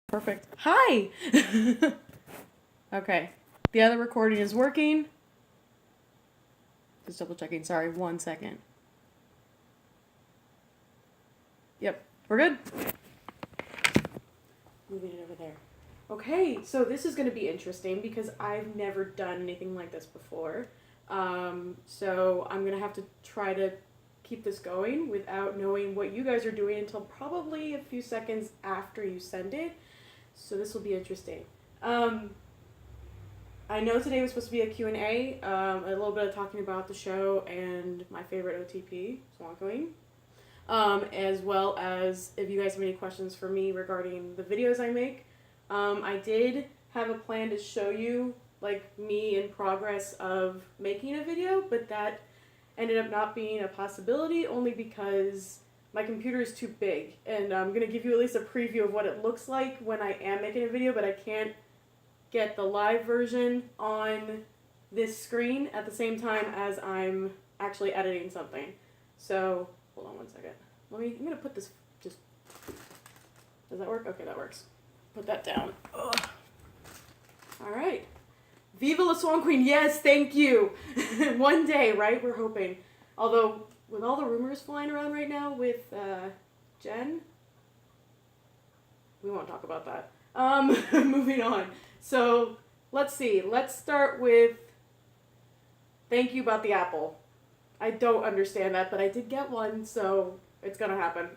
Perfect. Hi! Okay. The other recording is working. Just double checking. Sorry, 1 second. Yep, we're good. Moving it over there. Okay, so this is going to be interesting because I've never done anything like this before. So I'm going to have to try to keep this going without knowing what you guys are doing until probably a few seconds after you send it. So this will be interesting. I know today was supposed to be a Q&A, a little bit of talking about the show and my favorite OTP, SwanQueen, as well as if you guys have any questions for me regarding the videos I make. I did have a plan to show you like me in progress of making a video, but that ended up not being a possibility only because my computer is too big, and I'm going to give you at least a preview of what it looks like when I am making a video, but I can't get the live version on this screen at the same time as I'm actually editing something. So, hold on 1 second. I'm going to put this, does that work? Okay, that works. Put that down. Ugh. All right. Viva la Swan Queen. Yes, thank you. One day, right? We're hoping. Although, with all the rumors flying around right now with Jen, we won't talk about that. Moving on. So, let's see. Let's start with thank you about the apple. I don't understand that, but I did get one, so it's gonna happen.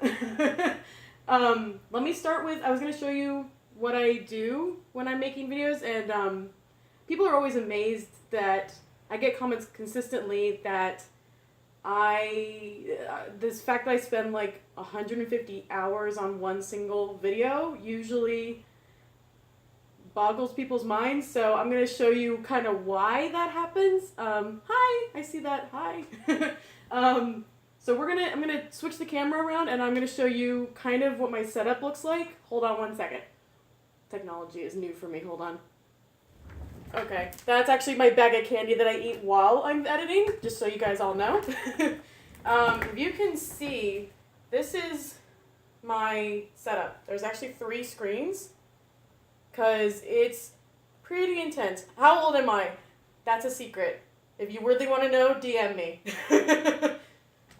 Let me start with, I was gonna show you what I do when I'm making videos, and people are always amazed that I get comments consistently that this fact that I spend like 150 hours on one single video usually boggles people's minds, so I'm going to show you kind of why that happens. Hi, I see that, hi. So I'm going to switch the camera around and I'm going to show you kind of what my setup looks like. Hold on 1 second. Technology is new for me, hold on. Okay, that's actually my bag of candy that I eat while I'm editing, just so you guys all know. If you can see, this is my setup. There's actually 3 screens, because it's pretty intense. How old am I? That's a secret. If you really want to know, DM me.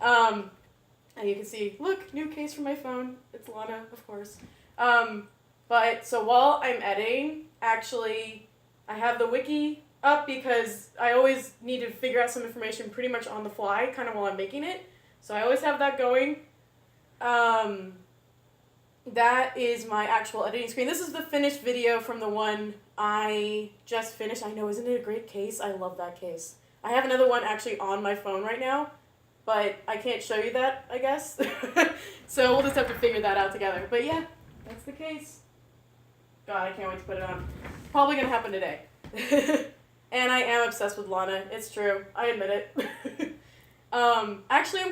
And you can see, look, new case for my phone. It's Lana, of course. But, so while I'm editing, actually, I have the wiki up because I always need to figure out some information pretty much on the fly, kind of while I'm making it. So I always have that going. That is my actual editing screen. This is the finished video from the one I just finished. I know, isn't it a great case? I love that case. I have another one actually on my phone right now, but I can't show you that, I guess. So we'll just have to figure that out together. But yeah, that's the case. God, I can't wait to put it on. Probably gonna happen today. And I am obsessed with Lana. It's true. I admit it. Actually,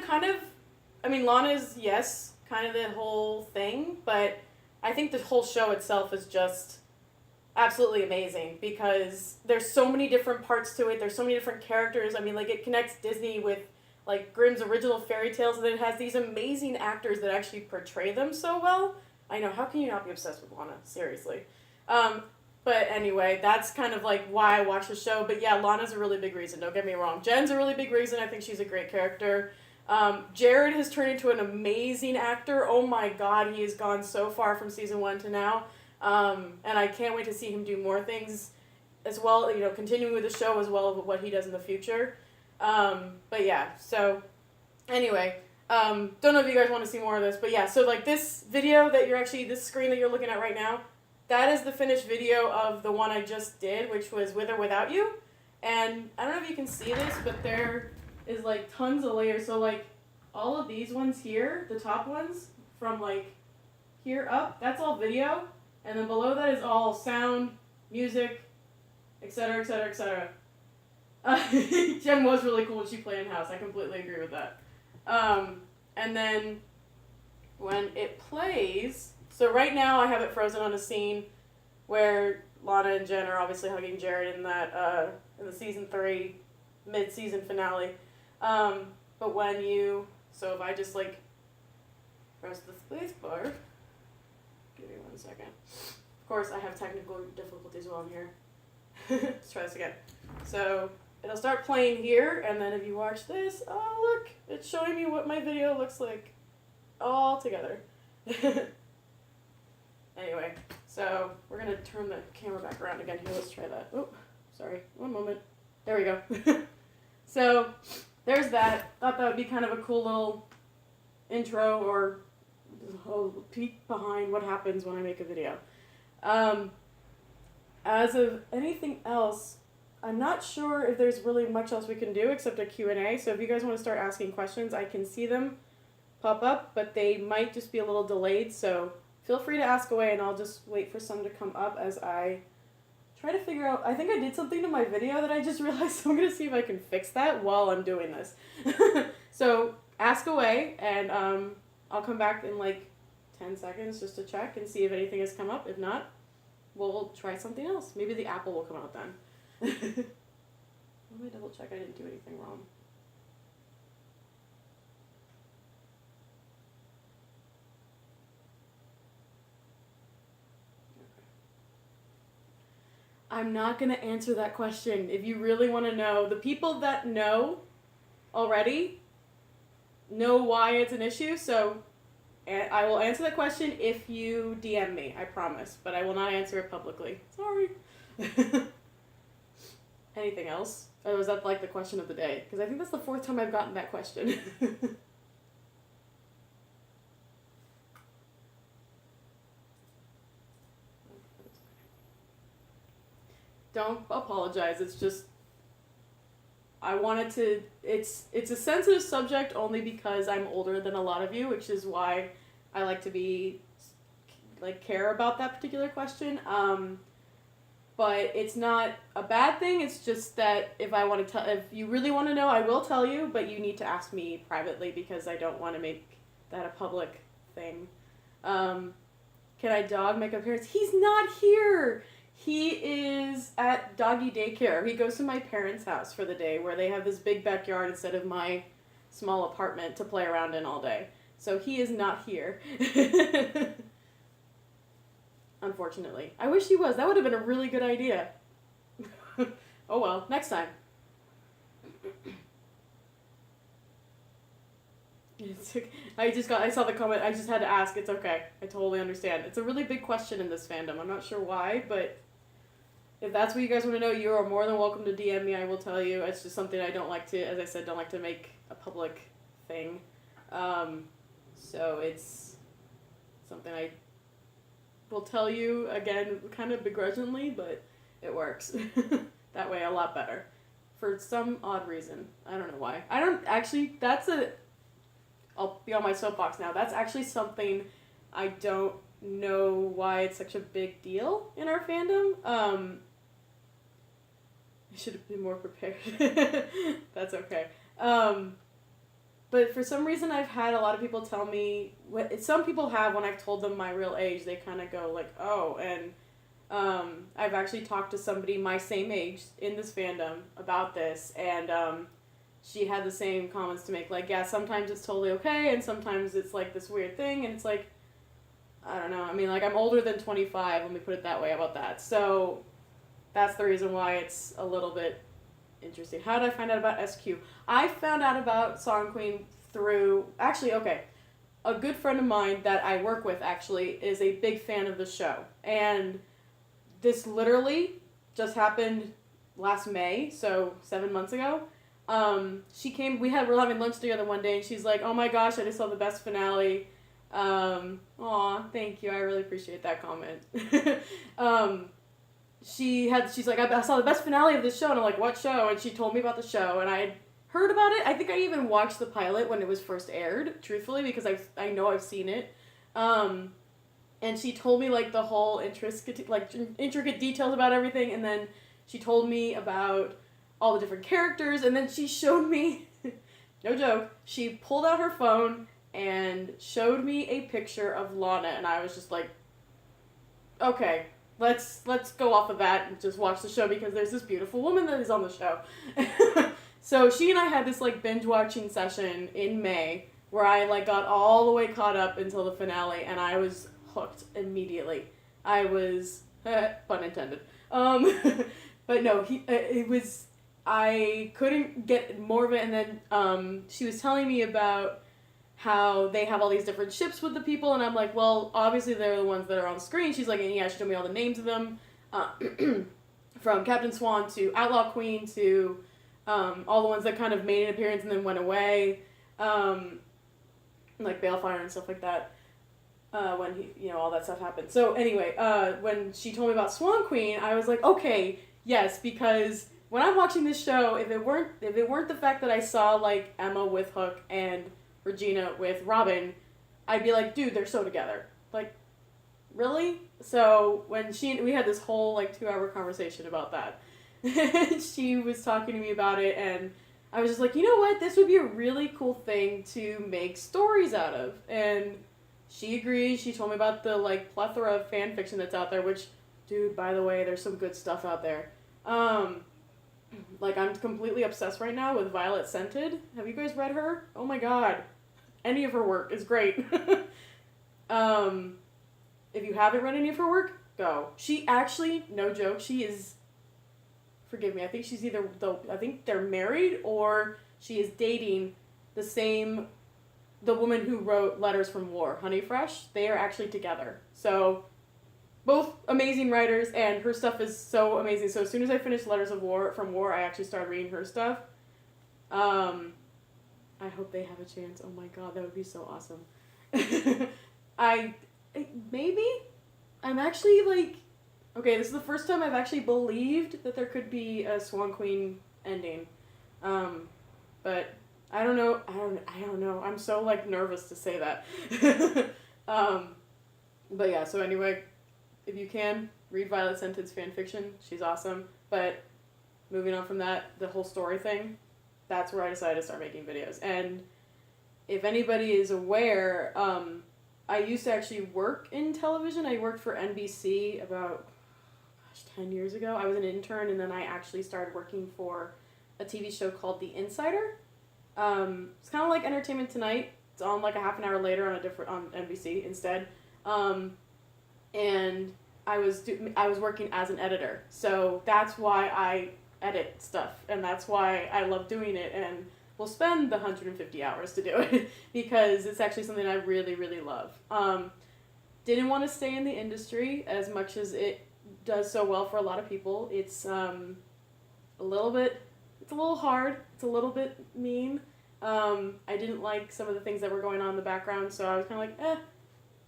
Lana is, yes, kind of the whole thing, but I think the whole show itself is just absolutely amazing because there's so many different parts to it. There's so many different characters. I mean, like, it connects Disney with, like, Grimm's original fairy tales, and then it has these amazing actors that actually portray them so well. I know, how can you not be obsessed with Lana? Seriously. But anyway, that's kind of like why I watch the show. But yeah, Lana's a really big reason, don't get me wrong. Jen's a really big reason. I think she's a great character. Jared has turned into an amazing actor. Oh my god, he has gone so far from season 1 to now. And I can't wait to see him do more things as well, you know, continuing with the show as well as what he does in the future. But yeah, so anyway, don't know if you guys want to see more of this, but yeah, so like this video that this screen that you're looking at right now, that is the finished video of the one I just did, which was With or Without You. And I don't know if you can see this, but there is like tons of layers. So like all of these ones here, the top ones from like here up, that's all video. And then below that is all sound, music, etc., etc., etc. Jen was really cool when she played in house. I completely agree with that. And then when it plays, so right now I have it frozen on a scene where Lana and Jen are obviously hugging Jared in that in the season 3 mid-season finale. But when so if I just like press the space bar, give me 1 second. Of course, I have technical difficulties while I'm here. Let's try this again. So it'll start playing here, and then if you watch this, oh look, it's showing me what my video looks like all together. Anyway, so we're gonna turn the camera back around again here. Let's try that. Oh, sorry, one moment. There we go. So there's that. Thought that would be kind of a cool little intro or a peek behind what happens when I make a video. As of anything else, I'm not sure if there's really much else we can do except a Q&A. So if you guys want to start asking questions, I can see them pop up, but they might just be a little delayed. So feel free to ask away, and I'll just wait for some to come up as I try to figure out. I think I did something to my video that I just realized, so I'm going to see if I can fix that while I'm doing this. So ask away, and I'll come back in like 10 seconds just to check and see if anything has come up. If not, we'll try something else. Maybe the apple will come out then. Let me double check I didn't do anything wrong. I'm not going to answer that question. If you really want to know, the people that know already know why it's an issue, so I will answer that question if you DM me, I promise, but I will not answer it publicly. Sorry. Anything else? Or was that like the question of the day? Because I think that's the 4th time I've gotten that question. Don't apologize. It's just I wanted to. It's a sensitive subject only because I'm older than a lot of you, which is why I like to be care about that particular question. But it's not a bad thing. It's just that if you really want to know, I will tell you. But you need to ask me privately because I don't want to make that a public thing. Can I dog make appearance? He's not here. He is at doggy daycare. He goes to my parents' house for the day where they have this big backyard instead of my small apartment to play around in all day. So he is not here. Unfortunately. I wish he was. That would have been a really good idea. Oh well, next time. I saw the comment. I just had to ask. It's okay. I totally understand. It's a really big question in this fandom. I'm not sure why, but if that's what you guys want to know, you are more than welcome to DM me. I will tell you. It's just something I don't like to, as I said, don't like to make a public thing. So it's something I will tell you, again, kind of begrudgingly, but it works. That way a lot better. For some odd reason. I don't know why. I'll be on my soapbox now. That's actually something I don't know why it's such a big deal in our fandom. I should have been more prepared. That's okay. But for some reason I've had a lot of people tell me, some people have when I've told them my real age, they kind of go like, oh, and I've actually talked to somebody my same age in this fandom about this, and she had the same comments to make, like, yeah, sometimes it's totally okay, and sometimes it's like this weird thing, and it's like, I don't know, I mean, like, I'm older than 25, let me put it that way about that, so that's the reason why it's a little bit interesting. How did I find out about SQ? I found out about SwanQueen through, actually, okay, a good friend of mine that I work with, actually, is a big fan of the show, and this literally just happened last May, so 7 months ago. She came, we were having lunch together one day, and she's like, oh my gosh, I just saw the best finale. Aw, thank you, I really appreciate that comment. She's like, I saw the best finale of this show, and I'm like, what show? And she told me about the show, and I had heard about it. I think I even watched the pilot when it was first aired, truthfully, because I know I've seen it. And she told me, like, the whole intricate details about everything, and then she told me about all the different characters, and then she showed me, no joke, she pulled out her phone and showed me a picture of Lana, and I was just like, okay, let's go off of that and just watch the show, because there's this beautiful woman that is on the show. So she and I had this, like, binge-watching session in May, where I, like, got all the way caught up until the finale, and I was hooked immediately. I was, pun intended. But no, it was, I couldn't get more of it, and then she was telling me about how they have all these different ships with the people, and I'm like, well, obviously they're the ones that are on screen. She's like, and yeah, she told me all the names of them, from Captain Swan to Outlaw Queen to all the ones that kind of made an appearance and then went away, like Balefire and stuff like that, when he, all that stuff happened. So anyway, when she told me about Swan Queen, I was like, okay, yes, because when I'm watching this show, if it weren't the fact that I saw like Emma with Hook and Regina with Robin, I'd be like, dude, they're so together. Like, really? So when we had this whole like 2-hour conversation about that. She was talking to me about it, and I was just like, you know what? This would be a really cool thing to make stories out of. And she agreed. She told me about the like plethora of fan fiction that's out there, which, dude, by the way, there's some good stuff out there. Like, I'm completely obsessed right now with Violet Scented. Have you guys read her? Oh my god. Any of her work is great. If you haven't read any of her work, go. She actually, no joke, she is, forgive me, I think she's I think they're married, or she is dating the woman who wrote Letters from War, Honey Fresh. They are actually together. So, both amazing writers, and her stuff is so amazing. So as soon as I finished Letters from War, I actually started reading her stuff. I hope they have a chance. Oh my god, that would be so awesome. I'm actually like, okay, this is the first time I've actually believed that there could be a Swan Queen ending. But I don't know. I don't know. I'm so like nervous to say that. But yeah, so anyway, if you can, read Violet Scented's fanfiction. She's awesome. But moving on from that, the whole story thing, that's where I decided to start making videos. And if anybody is aware, I used to actually work in television. I worked for NBC about 10 years ago. I was an intern, and then I actually started working for a TV show called The Insider. It's kind of like Entertainment Tonight. It's on like a half an hour later on NBC instead. And I was working as an editor. So that's why I edit stuff, and that's why I love doing it, and will spend the 150 hours to do it because it's actually something I really, really love. Didn't want to stay in the industry as much as it does so well for a lot of people. It's a little hard. It's a little bit mean. I didn't like some of the things that were going on in the background, so I was kind of like,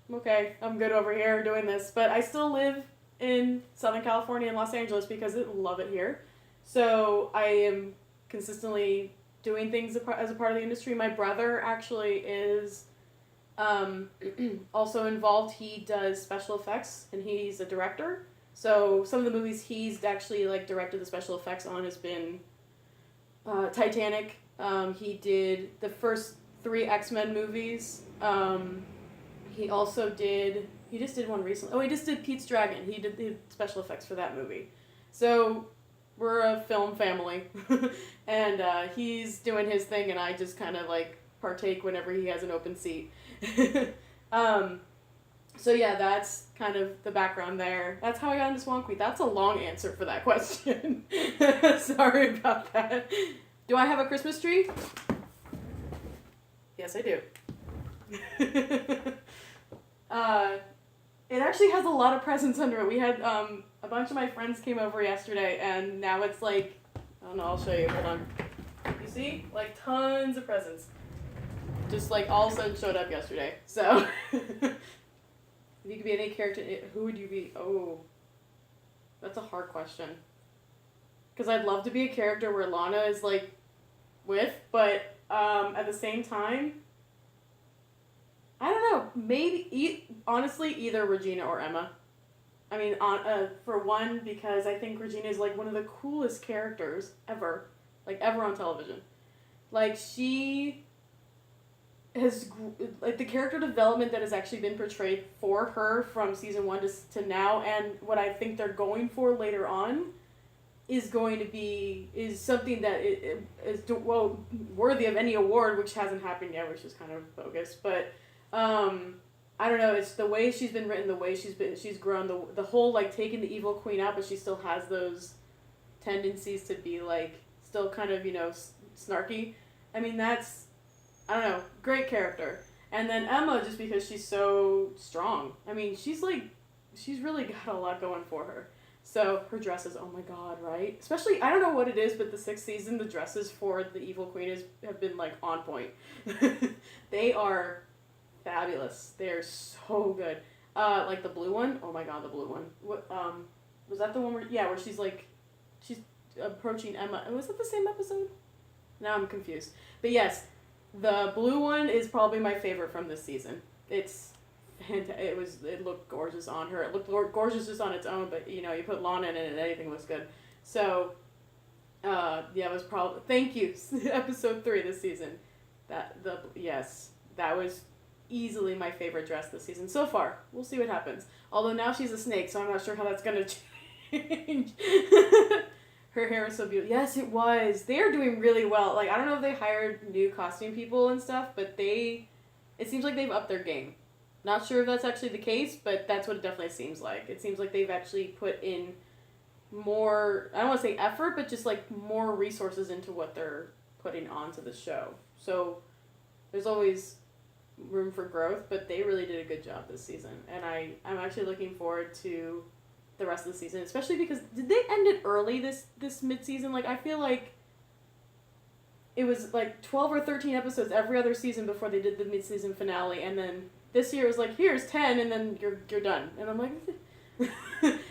I'm okay. I'm good over here doing this. But I still live in Southern California and Los Angeles because I love it here. So I am consistently doing things as a part of the industry. My brother actually is also involved. He does special effects, and he's a director. So some of the movies he's actually like directed the special effects on has been Titanic. He did the first 3 X-Men movies. He just did one recently. Oh, he just did Pete's Dragon. He did special effects for that movie. So we're a film family. And he's doing his thing, and I just kind of like partake whenever he has an open seat. So yeah, that's kind of the background there. That's how I got into SwanQueen. That's a long answer for that question. Sorry about that. Do I have a Christmas tree? Yes, I do. It actually has a lot of presents under it. We had a bunch of my friends came over yesterday, and now it's like, I don't know, I'll show you. Hold on. You see? Like tons of presents. Just like all of a sudden showed up yesterday. So, if you could be any character, who would you be? Oh, that's a hard question. Because I'd love to be a character where Lana is like with, but at the same time, I don't know. Maybe, honestly, either Regina or Emma. I mean, for one, because I think Regina is like one of the coolest characters ever, like ever on television. Like she has like the character development that has actually been portrayed for her from season 1 to now, and what I think they're going for later on is something that is worthy of any award, which hasn't happened yet, which is kind of bogus, but I don't know, it's the way she's been written, the way she's grown, the whole, like, taking the evil queen out, but she still has those tendencies to be, like, still kind of, snarky. I mean, that's, I don't know, great character. And then Emma, just because she's so strong. I mean, she's really got a lot going for her. So, her dresses, oh my god, right? Especially, I don't know what it is, but the 6th season, the dresses for the evil queen have been, like, on point. They are fabulous. They are so good. Like the blue one, oh my god, the blue one. What, was that the one where she's approaching Emma. Was that the same episode? Now I'm confused. But yes, the blue one is probably my favorite from this season. It's it looked gorgeous on her. It looked gorgeous just on its own, but you put Lana in it and anything looks good. So, it was probably, thank you, episode 3 this season. That was easily my favorite dress this season so far. We'll see what happens. Although now she's a snake, so I'm not sure how that's gonna change. Her hair is so beautiful. Yes, it was. They are doing really well. Like, I don't know if they hired new costume people and stuff, but it seems like they've upped their game. Not sure if that's actually the case, but that's what it definitely seems like. It seems like they've actually put in more, I don't want to say effort, but just like more resources into what they're putting onto the show. So there's always room for growth, but they really did a good job this season. And I'm actually looking forward to the rest of the season, especially because, did they end it early this mid-season? Like, I feel like it was like 12 or 13 episodes every other season before they did the mid-season finale, and then this year it was like, here's 10, and then you're done. And I'm like,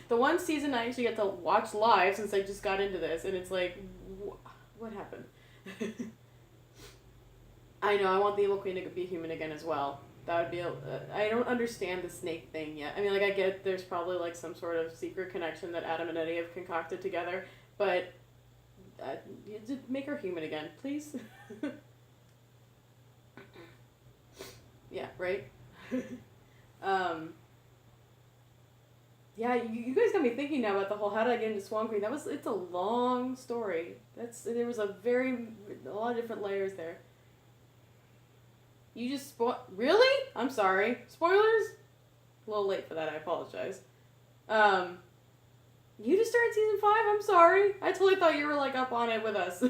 the one season I actually get to watch live since I just got into this, and it's like, what happened? I know, I want the evil queen to be human again as well. That would be, I don't understand the snake thing yet. I mean, like, I get there's probably, like, some sort of secret connection that Adam and Eddie have concocted together, but just make her human again, please. Yeah, right? Yeah, you guys got me thinking now about the whole how did I get into Swan Queen. It's a long story. There was a lot of different layers there. You just really? I'm sorry. Spoilers? A little late for that, I apologize. You just started season 5? I'm sorry. I totally thought you were like up on it with us.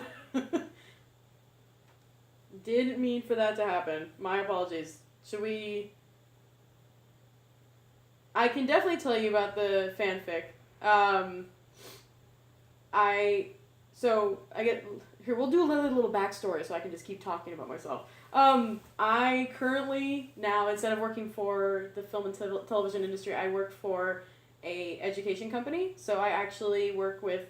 Didn't mean for that to happen. My apologies. Should we... I can definitely tell you about the fanfic. Here, we'll do a little backstory so I can just keep talking about myself. I currently now, instead of working for the film and television industry, I work for a education company. So I actually work with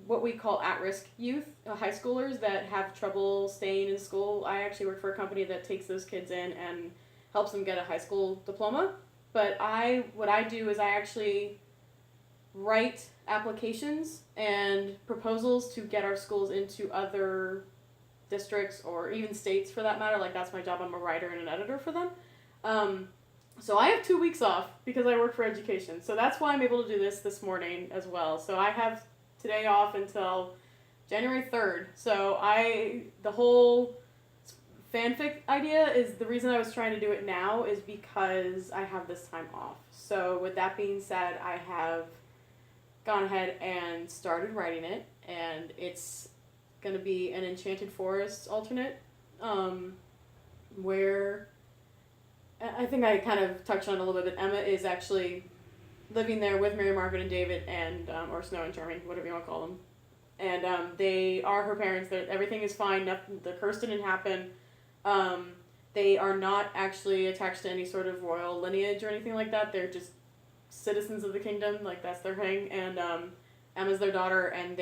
what we call at-risk youth, high schoolers that have trouble staying in school. I actually work for a company that takes those kids in and helps them get a high school diploma. But what I do is I actually write applications and proposals to get our schools into other districts or even states for that matter. Like, that's my job. I'm a writer and an editor for them. So I have 2 weeks off because I work for education. So that's why I'm able to do this morning as well. So I have today off until January 3rd. So the whole fanfic idea is the reason I was trying to do it now is because I have this time off. So with that being said, I have gone ahead and started writing it, and it's going to be an Enchanted Forest alternate, where I think I kind of touched on it a little bit, but Emma is actually living there with Mary Margaret and David and, or Snow and Charming, whatever you want to call them. And they are her parents. Everything is fine. Nothing, the curse didn't happen. They are not actually attached to any sort of royal lineage or anything like that. They're just citizens of the kingdom. Like, that's their thing. And Emma's their daughter, and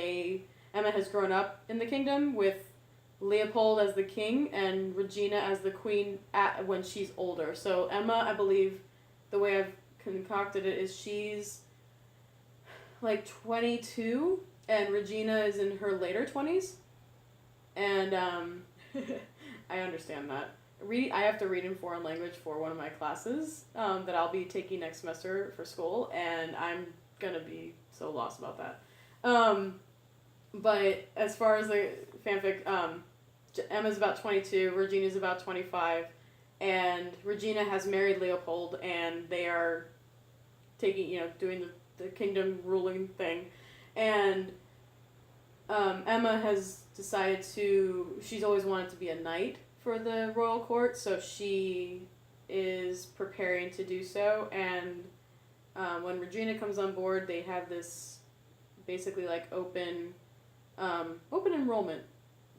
Emma has grown up in the kingdom with Leopold as the king and Regina as the queen when she's older. So Emma, I believe, the way I've concocted it is she's like 22 and Regina is in her later 20s. And I understand that. I have to read in foreign language for one of my classes that I'll be taking next semester for school, and I'm gonna be so lost about that. But as far as the fanfic, Emma's about 22, Regina's about 25, and Regina has married Leopold, and they are taking, doing the kingdom ruling thing, and Emma has decided she's always wanted to be a knight for the royal court, so she is preparing to do so, and when Regina comes on board, they have this basically like open enrollment,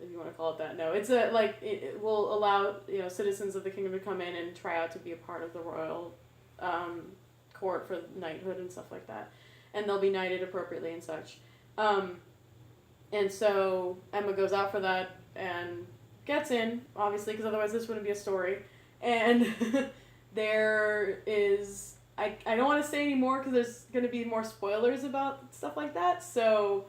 if you want to call it that. No, it's it will allow citizens of the kingdom to come in and try out to be a part of the royal court for knighthood and stuff like that, and they'll be knighted appropriately and such. And so Emma goes out for that and gets in, obviously, because otherwise this wouldn't be a story. And there is, I don't want to say any more because there's going to be more spoilers about stuff like that, so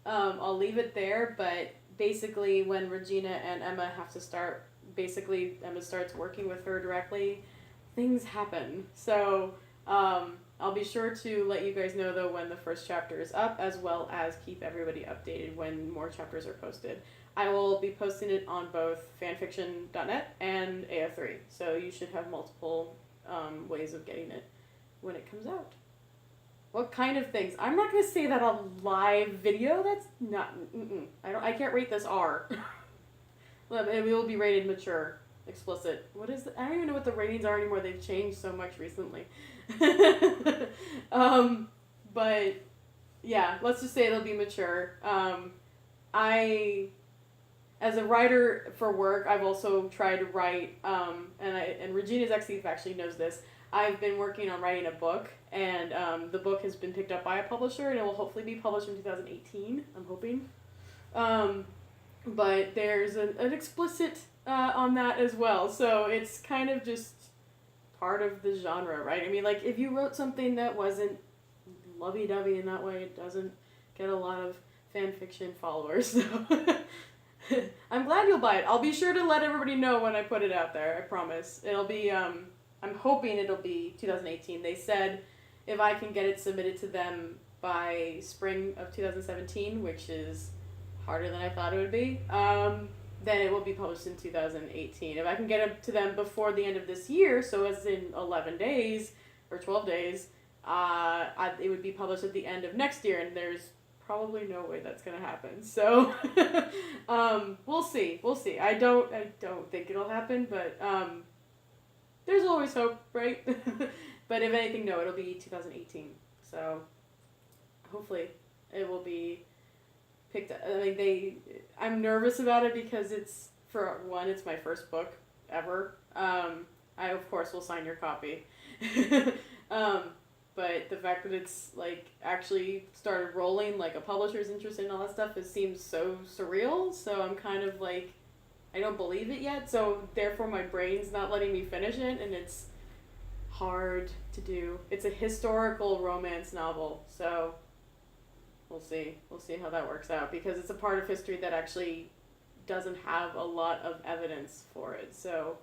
I'll leave it there. But basically when Regina and Emma have to start, basically Emma starts working with her directly, things happen. So I'll be sure to let you guys know, though, when the first chapter is up, as well as keep everybody updated when more chapters are posted. I will be posting it on both fanfiction.net and AO3, so you should have multiple ways of getting it when it comes out. What kind of things? I'm not going to say that on live video. That's not... I can't rate this R. It will be rated mature. Explicit. What is I don't even know what the ratings are anymore. They've changed so much recently. But yeah, let's just say it'll be mature. As a writer for work, I've also tried to write, and Regina's actually knows this. I've been working on writing a book, and the book has been picked up by a publisher, and it will hopefully be published in 2018. I'm hoping. But there's an explicit on that as well, so it's kind of just part of the genre, right? I mean, like, if you wrote something that wasn't lovey-dovey in that way, it doesn't get a lot of fan fiction followers, so I'm glad you'll buy it. I'll be sure to let everybody know when I put it out there, I promise. It'll be, I'm hoping it'll be 2018. They said if I can get it submitted to them by spring of 2017, which is harder than I thought it would be, then it will be published in 2018. If I can get it to them before the end of this year, so as in 11 days or 12 days, it would be published at the end of next year, and there's probably no way that's gonna happen. So we'll see. I don't think it'll happen, but there's always hope, right? But if anything, no, it'll be 2018. So hopefully it will be picked up. I mean, I'm nervous about it because it's my first book ever. I of course will sign your copy. But the fact that it's like actually started rolling, like a publisher's interested in all that stuff, it seems so surreal. So I'm kind of like, I don't believe it yet. So therefore my brain's not letting me finish it, and it's hard to do. It's a historical romance novel, so we'll see how that works out, because it's a part of history that actually doesn't have a lot of evidence for it. So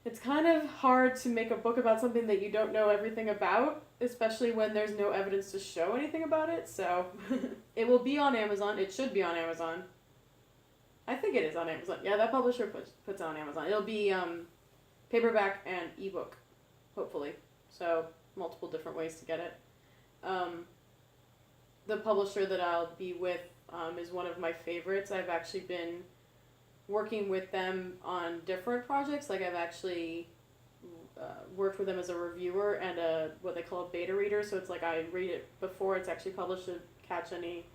it's kind of hard to make a book about something that you don't know everything about, especially when there's no evidence to show anything about it. So it will be on Amazon. It should be on Amazon. I think it is on Amazon. Yeah, that publisher puts it on Amazon. It'll be paperback and ebook, hopefully. So multiple different ways to get it. The publisher that I'll be with is one of my favorites. I've actually been working with them on different projects. Like, I've actually worked with them as a reviewer and what they call a beta reader. So it's like I read it before it's actually published to catch any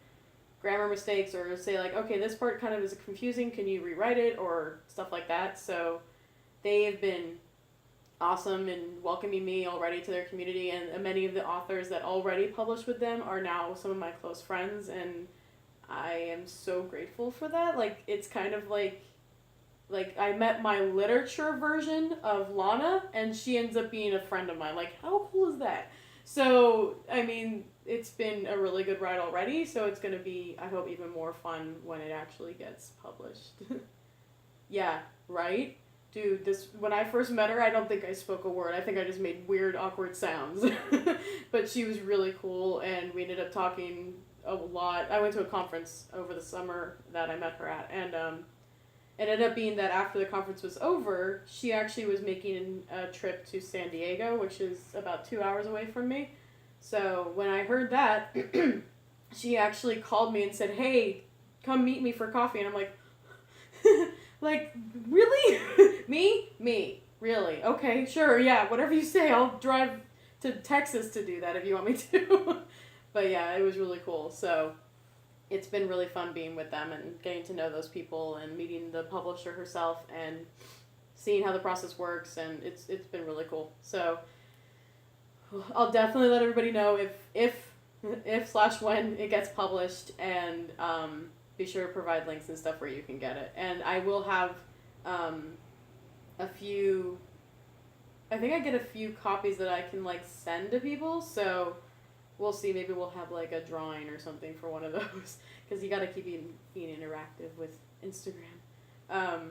grammar mistakes, or say like, okay, this part kind of is confusing, can you rewrite it, or stuff like that. So they have been awesome in welcoming me already to their community, and many of the authors that already published with them are now some of my close friends, and I am so grateful for that. Like, it's kind of like I met my literature version of Lana, and she ends up being a friend of mine. Like, how cool is that? So, I mean, it's been a really good ride already, so it's going to be, I hope, even more fun when it actually gets published. Yeah, right? Dude, when I first met her, I don't think I spoke a word. I think I just made weird, awkward sounds. But she was really cool, and we ended up talking a lot. I went to a conference over the summer that I met her at, and it ended up being that after the conference was over, she actually was making a trip to San Diego, which is about 2 hours away from me. So when I heard that, she actually called me and said, hey, come meet me for coffee. And I'm like, like, really? Me? Really? Okay, sure, yeah, whatever you say. I'll drive to Texas to do that if you want me to. But yeah, it was really cool. So it's been really fun being with them and getting to know those people and meeting the publisher herself and seeing how the process works, and it's been really cool. So I'll definitely let everybody know if/when it gets published, and be sure to provide links and stuff where you can get it. And I will have a few. I think I get a few copies that I can like send to people. So we'll see. Maybe we'll have like a drawing or something for one of those, because you got to keep being interactive with Instagram,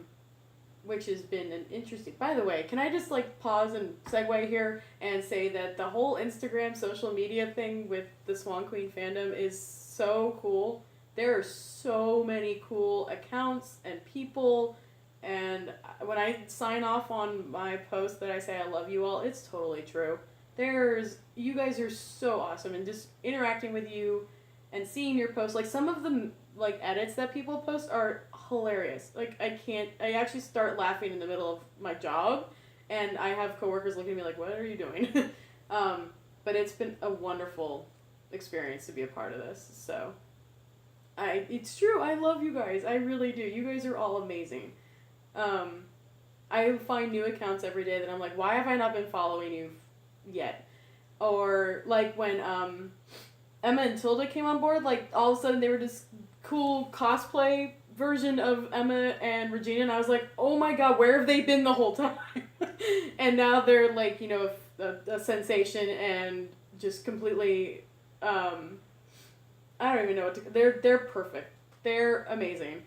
which has been an interesting. By the way, can I just like pause and segue here and say that the whole Instagram social media thing with the Swan Queen fandom is so cool. There are so many cool accounts and people. And when I sign off on my post that I say I love you all, it's totally true. You guys are so awesome, and just interacting with you and seeing your posts, like some of the like edits that people post are hilarious. Like I actually start laughing in the middle of my job, and I have coworkers looking at me like, what are you doing? But it's been a wonderful experience to be a part of this. So it's true. I love you guys. I really do. You guys are all amazing. I find new accounts every day that I'm like, why have I not been following you yet? Or like when Emma and Tilda came on board, like all of a sudden they were this cool cosplay version of Emma and Regina, and I was like, oh my god, where have they been the whole time? And now they're like, you know, a sensation and just completely I don't even know what to. They're perfect. They're amazing.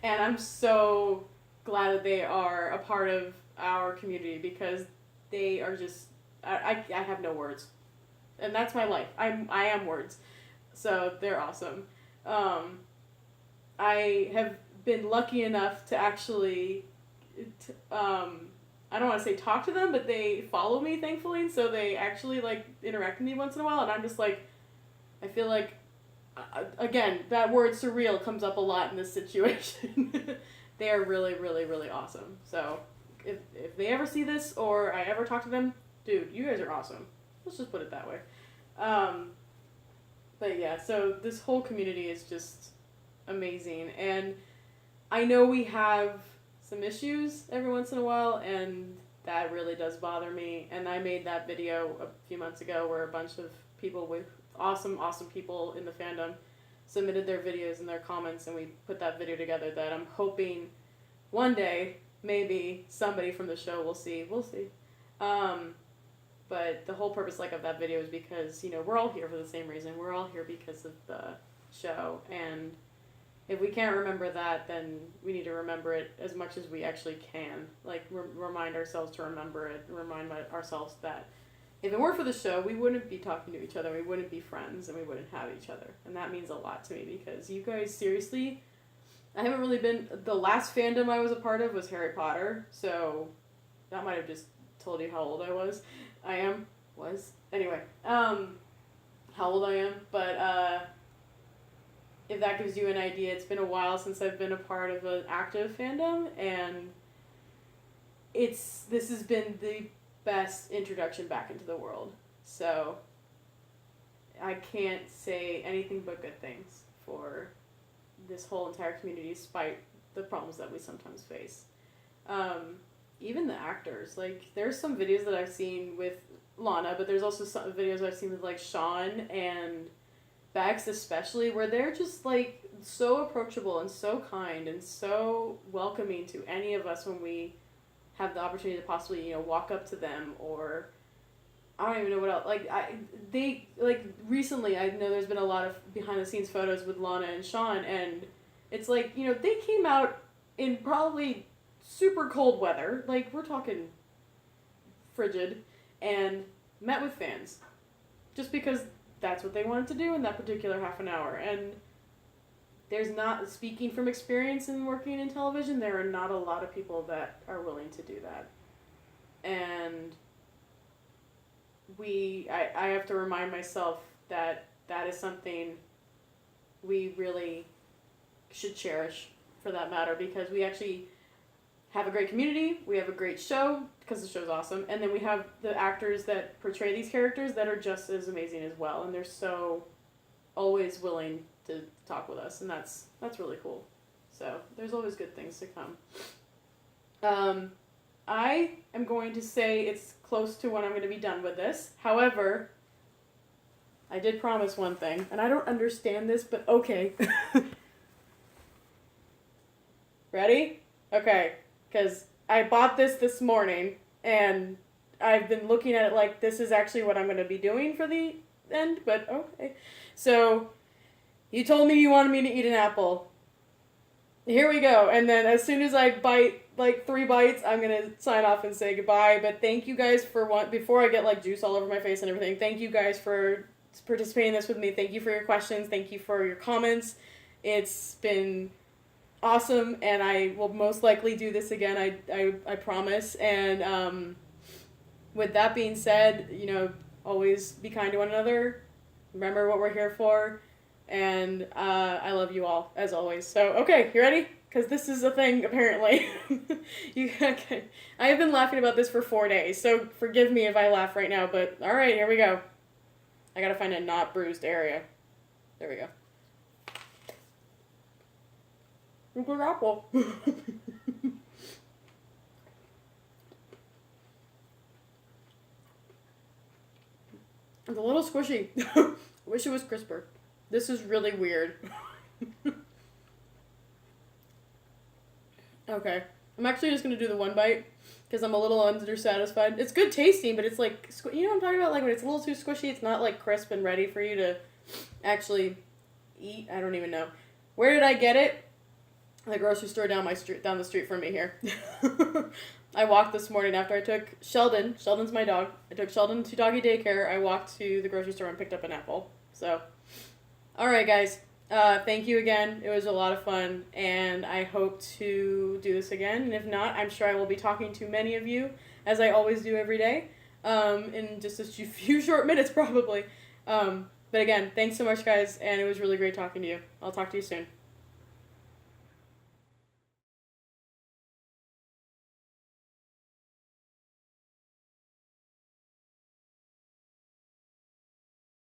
And I'm so glad that they are a part of our community, because they are just. I have no words, and that's my life. I am words, so they're awesome. I have been lucky enough to actually, I don't want to say talk to them, but they follow me, thankfully, and so they actually like interact with me once in a while, and I'm just like, I feel like, again, that word surreal comes up a lot in this situation. They are really, really, really awesome. So if they ever see this or I ever talk to them, dude, you guys are awesome. Let's just put it that way. But yeah, so this whole community is just amazing. And I know we have some issues every once in a while, and that really does bother me. And I made that video a few months ago where a bunch of people with awesome people in the fandom submitted their videos and their comments, and we put that video together that I'm hoping one day maybe somebody from the show will see. We'll see. But the whole purpose of that video is because, you know, we're all here for the same reason. We're all here because of the show, and if we can't remember that, then we need to remember it as much as we actually can. Like, remind ourselves to remember it, remind ourselves that if it weren't for the show, we wouldn't be talking to each other, we wouldn't be friends, and we wouldn't have each other. And that means a lot to me, because you guys, seriously, I haven't really been, the last fandom I was a part of was Harry Potter, so that might have just told you how old I was. Anyway, how old I am, but if that gives you an idea, it's been a while since I've been a part of an active fandom, and this has been the best introduction back into the world. So I can't say anything but good things for this whole entire community, despite the problems that we sometimes face. Even the actors, like, there's some videos that I've seen with Lana, but there's also some videos I've seen with like Sean and Bex especially, where they're just like so approachable and so kind and so welcoming to any of us when we have the opportunity to possibly, you know, walk up to them, or I don't even know what else. Recently, I know there's been a lot of behind the scenes photos with Lana and Sean, and it's like, you know, they came out in probably super cold weather, like we're talking frigid, and met with fans just because that's what they wanted to do in that particular half an hour. And there's not, speaking from experience in working in television, there are not a lot of people that are willing to do that. And I have to remind myself that that is something we really should cherish, for that matter, because we actually have a great community, we have a great show, because the show's awesome, and then we have the actors that portray these characters that are just as amazing as well, and they're so always willing to talk with us, and that's really cool. So there's always good things to come. I am going to say it's close to when I'm going to be done with this. However, I did promise one thing, and I don't understand this, but okay. Ready? Okay, because I bought this morning, and I've been looking at it like this is actually what I'm going to be doing for the end, but okay. So, you told me you wanted me to eat an apple. Here we go. And then as soon as I bite like 3 bites, I'm going to sign off and say goodbye. But thank you guys for before I get like juice all over my face and everything, thank you guys for participating in this with me. Thank you for your questions. Thank you for your comments. It's been awesome, and I will most likely do this again. I promise. And with that being said, always be kind to one another. Remember what we're here for. And I love you all, as always. So, okay, you ready? Because this is a thing, apparently. Okay. I have been laughing about this for 4 days, so forgive me if I laugh right now, but alright, here we go. I gotta find a not bruised area. There we go. Good apple. It's a little squishy. I wish it was crisper. This is really weird. Okay. I'm actually just going to do the 1 bite because I'm a little undersatisfied. It's good tasting, but it's like, you know what I'm talking about? Like when it's a little too squishy, it's not like crisp and ready for you to actually eat. I don't even know. Where did I get it? The grocery store down the street from me here. I walked this morning after I took Sheldon's my dog. I took Sheldon to doggy daycare. I walked to the grocery store and picked up an apple. So, alright guys, thank you again. It was a lot of fun, and I hope to do this again. And if not, I'm sure I will be talking to many of you, as I always do every day, in just a few short minutes probably. But again, thanks so much guys, and it was really great talking to you. I'll talk to you soon.